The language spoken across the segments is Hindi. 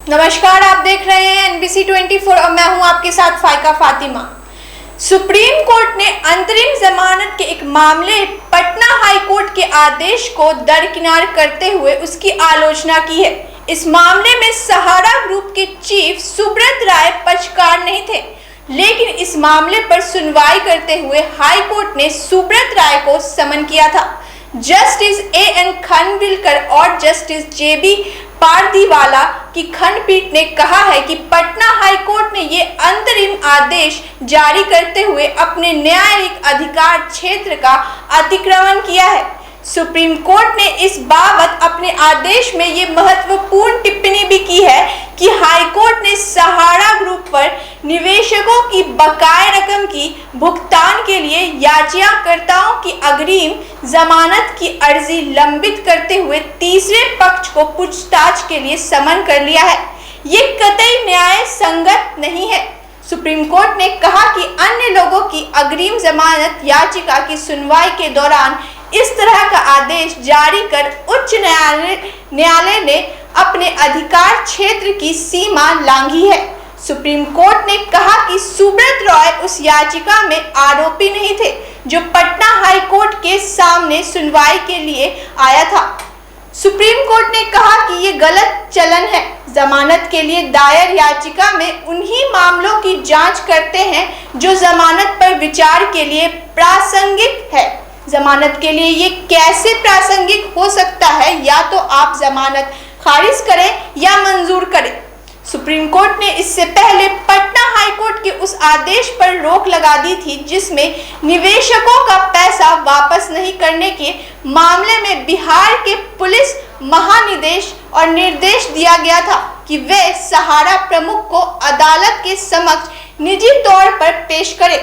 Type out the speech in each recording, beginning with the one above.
नमस्कार, आप देख रहे हैं NBC 24 और मैं हूं आपके साथ फाइका फातिमा। सुप्रीम कोर्ट ने अंतरिम जमानत के एक मामले पटना हाई कोर्ट के आदेश को दरकिनार करते हुए उसकी आलोचना की है। इस मामले में सहारा ग्रुप के चीफ सुब्रत राय पक्षकार नहीं थे, लेकिन इस मामले पर सुनवाई करते हुए हाई कोर्ट ने सुब्रत राय को समन किया था। जस्टिस AN खानविलकर और जस्टिस JB पारदीवाला की खंडपीठ ने कहा है कि पटना हाई कोर्ट ने ये अंतरिम आदेश जारी करते हुए अपने न्यायिक अधिकार क्षेत्र का अतिक्रमण किया है। सुप्रीम कोर्ट ने इस बाबत अपने आदेश में ये महत्वपूर्ण टिप्पणी भी की है कि हाई कोर्ट ने सहारा ग्रुप पर निवेशकों की बकाया रकम की भुगतान के लिए याचिकाकर्ताओं की अग्रिम जमानत की अर्जी लंबित करते हुए तीसरे पक्ष को पूछताछ के लिए समन कर लिया है। ये कतई न्याय संगत नहीं है। सुप्रीम कोर्ट ने कहा कि अन्य लोगों की अग्रिम जमानत याचिका की सुनवाई के दौरान इस तरह का आदेश जारी कर उच्च न्यायालय ने अपने अधिकार क्षेत्र की सीमा लांघी है। सुप्रीम कोर्ट ने कहा कि सुब्रत राय उस याचिका में आरोपी नहीं थे जो पटना हाई कोर्ट के सामने सुनवाई के लिए आया था। सुप्रीम कोर्ट ने कहा कि ये गलत चलन है। जमानत के लिए दायर याचिका में उन्हीं मामलों की जांच करते हैं जो जमानत पर विचार के लिए प्रासंगिक है। जमानत के लिए ये कैसे प्रासंगिक हो सकता है? या तो आप जमानत खारिज करें या मंजूर करें। सुप्रीम कोर्ट ने इससे पहले पटना हाई कोर्ट के उस आदेश पर रोक लगा दी थी जिसमें निवेशकों का पैसा वापस नहीं करने के मामले में बिहार के पुलिस महानिदेश और निर्देश दिया गया था कि वे सहारा प्रमुख को अदालत के समक्ष निजी तौर पर पेश करें।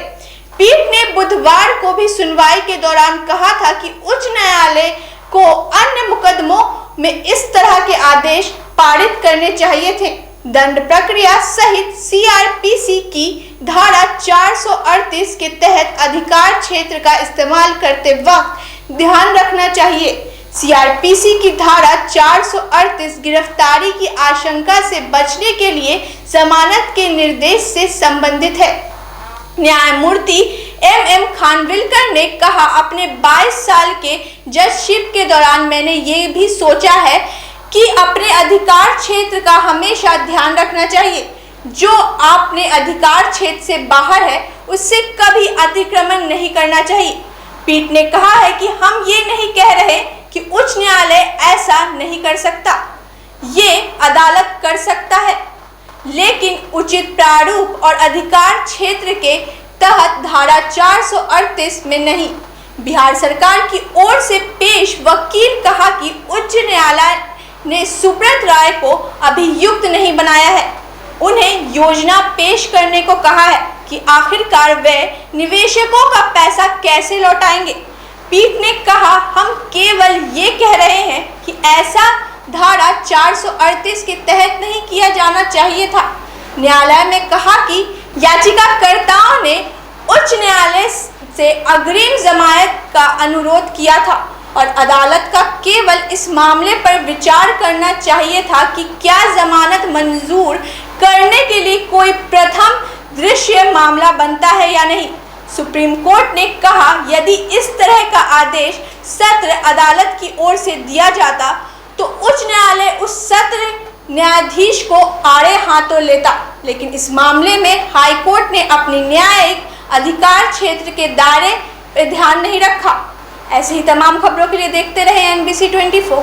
पीठ ने बुधवार को भी सुनवाई के दौरान कहा था कि उच्च न्यायालय को अन्य मुकदमों में इस तरह के आदेश पारित करने चाहिए थे। दंड प्रक्रिया सहित CRPC की धारा 438 के तहत अधिकार क्षेत्र का इस्तेमाल करते वक्त ध्यान रखना चाहिए। CRPC की धारा 438 गिरफ्तारी की आशंका से बचने के लिए जमानत के निर्देश से संबंधित है। न्यायमूर्ति MM खानविलकर ने कहा, अपने 22 साल के जजशिप के दौरान मैंने ये भी सोचा है कि अपने अधिकार क्षेत्र का हमेशा ध्यान रखना चाहिए। जो अपने अधिकार क्षेत्र से बाहर है उससे कभी अतिक्रमण नहीं करना चाहिए। पीठ ने कहा है कि हम ये नहीं कह रहे कि उच्च न्यायालय ऐसा नहीं कर सकता, ये अदालत कर सकता है, लेकिन उचित प्रारूप और अधिकार क्षेत्र के तहत धारा 438 में नहीं। बिहार सरकार की ओर से पेश वकील कहा कि उच्च न्यायालय ने सुब्रत राय को अभियुक्त नहीं बनाया है, उन्हें योजना पेश करने को कहा है कि आखिरकार वे निवेशकों का पैसा कैसे लौटाएंगे। पीठ ने कहा, हम केवल ये कह रहे हैं कि ऐसा धारा 438 के तहत नहीं किया जाना चाहिए था। न्यायालय ने कहा कि याचिकाकर्ताओं ने उच्च न्यायालय से अग्रिम जमानत का अनुरोध किया था और अदालत का केवल इस मामले पर विचार करना चाहिए था कि क्या जमानत मंजूर करने के लिए कोई प्रथम दृश्य मामला बनता है या नहीं। सुप्रीम कोर्ट ने कहा, यदि इस तरह का आदेश सत्र अदालत की ओर से दिया जाता तो उच्च न्यायालय उस सत्र न्यायाधीश को आड़े हाथों लेता, लेकिन इस मामले में हाई कोर्ट ने अपनी न्यायिक अधिकार क्षेत्र के दायरे पर ध्यान नहीं रखा। ऐसे ही तमाम खबरों के लिए देखते रहे NBC 24।